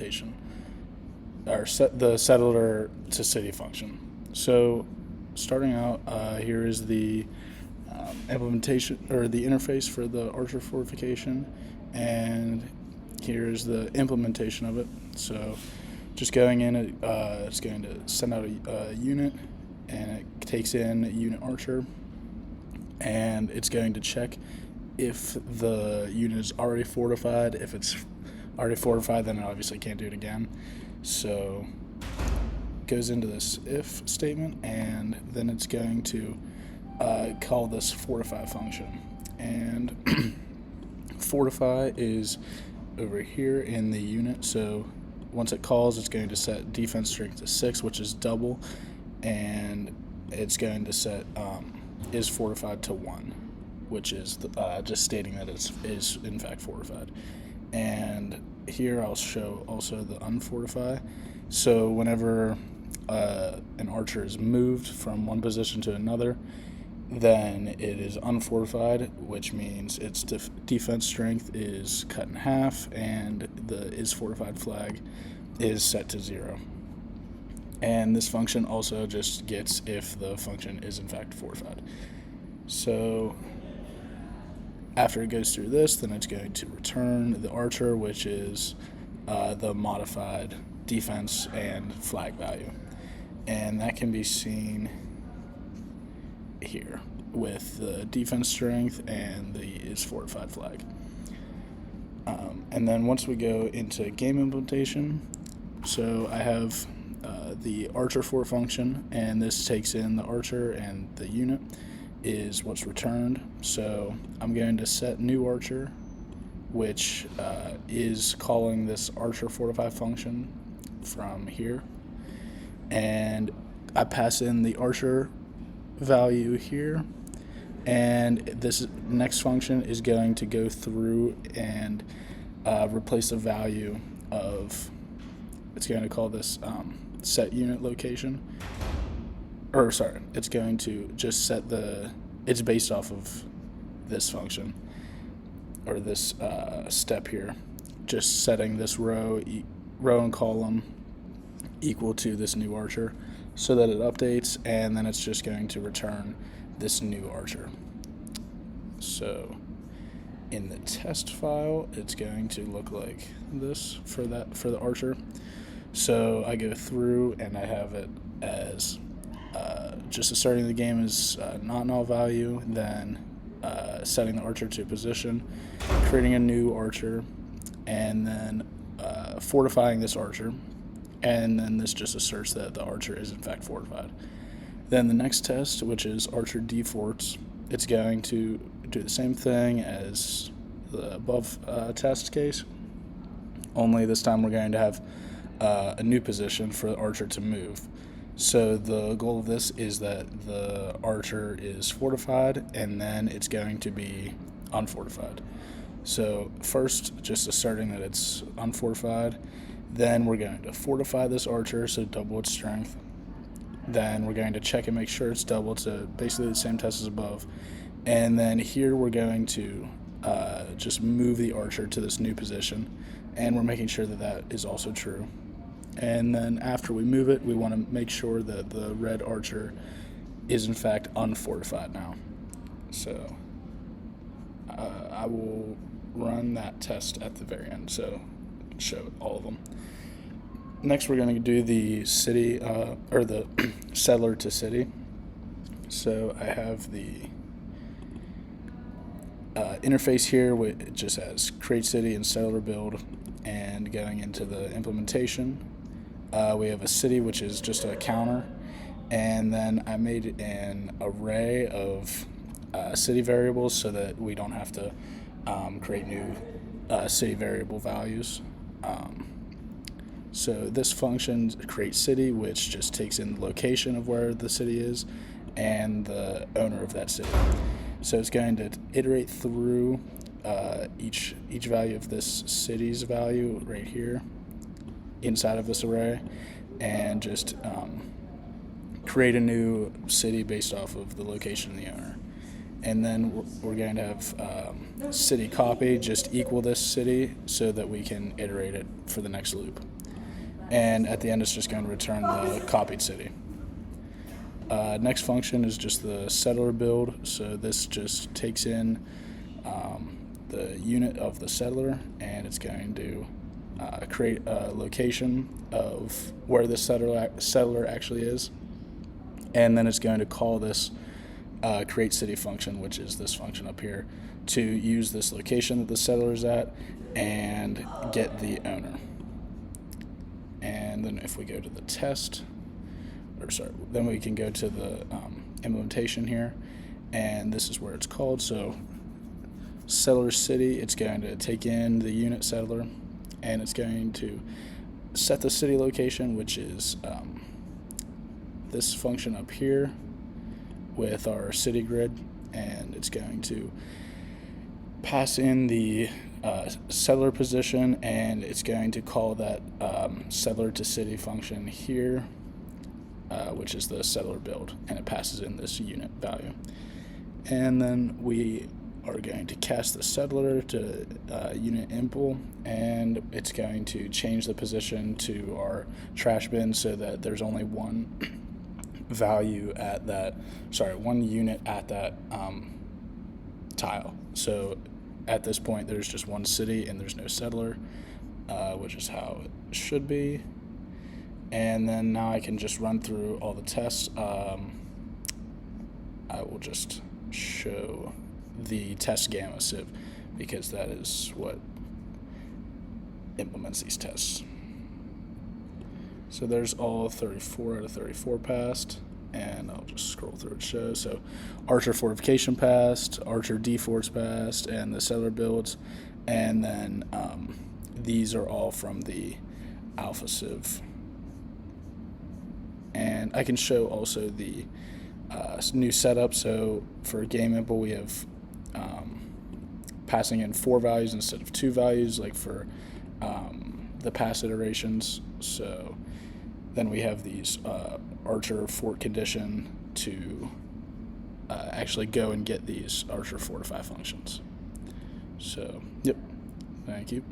implementation, or set the settler to city function. So starting out, here is the implementation or the interface for the Archer fortification, and here's the implementation of it. So just going in, it's going to send out a unit, and it takes in unit Archer, and it's going to check if the unit is already fortified. If it's already fortified, then it obviously can't do it again. So it goes into this if statement, and then it's going to call this fortify function. And fortify is over here in the unit. So once it calls, it's going to set defense strength to 6, which is double, and it's going to set is fortified to 1, which is just stating that it is in fact fortified. And here I'll show also the unfortify. So whenever an archer is moved from one position to another, then it is unfortified, which means its defense strength is cut in half, and the is fortified flag is set to 0. And this function also just gets if the function is in fact fortified. So after it goes through this, then it's going to return the archer, which is the modified defense and flag value. And that can be seen here with the defense strength and the is fortified flag. And then once we go into game implementation, so I have the archer for function, and this takes in the archer, and the unit is what's returned. So I'm going to set new archer, which is calling this archer fortify function from here, and I pass in the archer value here, and this next function is going to go through and replace the value of, it's going to call this set unit location, or sorry, it's going to just set it's based off of this function, or this step here, just setting this row and column equal to this new archer, so that it updates, and then it's just going to return this new archer. So in the test file, it's going to look like this for the archer. So I go through and I have it as just starting the game is not null value, then setting the archer to position, creating a new archer, and then fortifying this archer, and then this just asserts that the archer is in fact fortified. Then the next test, which is archer deforts, it's going to do the same thing as the above test case, only this time we're going to have a new position for the archer to move. So the goal of this is that the archer is fortified, and then it's going to be unfortified. So first, just asserting that it's unfortified, then we're going to fortify this archer, so double its strength. Then we're going to check and make sure it's double, so basically the same test as above. And then here we're going to just move the archer to this new position, and we're making sure that that is also true. And then after we move it, we want to make sure that the red archer is in fact unfortified now. So I will run that test at the very end, so show all of them. Next, we're going to do the city, or the settler to city. So I have the interface here, which just has create city and settler build, and going into the implementation, we have a city, which is just a counter, and then I made an array of city variables so that we don't have to create new city variable values. So this function creates city, which just takes in the location of where the city is and the owner of that city. So it's going to iterate through each value of this city's value right here inside of this array, and just create a new city based off of the location of the owner. And then we're going to have city copy just equal this city so that we can iterate it for the next loop. and at the end it's just going to return the copied city. Next function is just the settler build. So this just takes in the unit of the settler, and it's going to create a location of where the settler actually is, and then it's going to call this create city function, which is this function up here, to use this location that the settler is at and get the owner. And then if we go to the test, then we can go to the implementation here, and this is where it's called. So settler city, it's going to take in the unit settler, and it's going to set the city location, which is this function up here with our city grid, and it's going to pass in the settler position, and it's going to call that settler to city function here, which is the settler build, and it passes in this unit value. And then we are going to cast the settler to unit impl, and it's going to change the position to our trash bin so that there's only one value at that, one unit at that tile. So at this point there's just one city and there's no settler, which is how it should be. And then now I can just run through all the tests. I will just show the test gamma sieve because that is what implements these tests. So there's all 34 out of 34 passed, and I'll just scroll through and show. So Archer fortification passed, Archer deforts passed, and the settler builds, and then these are all from the alpha sieve. And I can show also the new setup. So for game impl, we have passing in 4 values instead of 2 values, like for the past iterations. So then we have these Archer fort condition to actually go and get these Archer fortify functions. So, yep, thank you.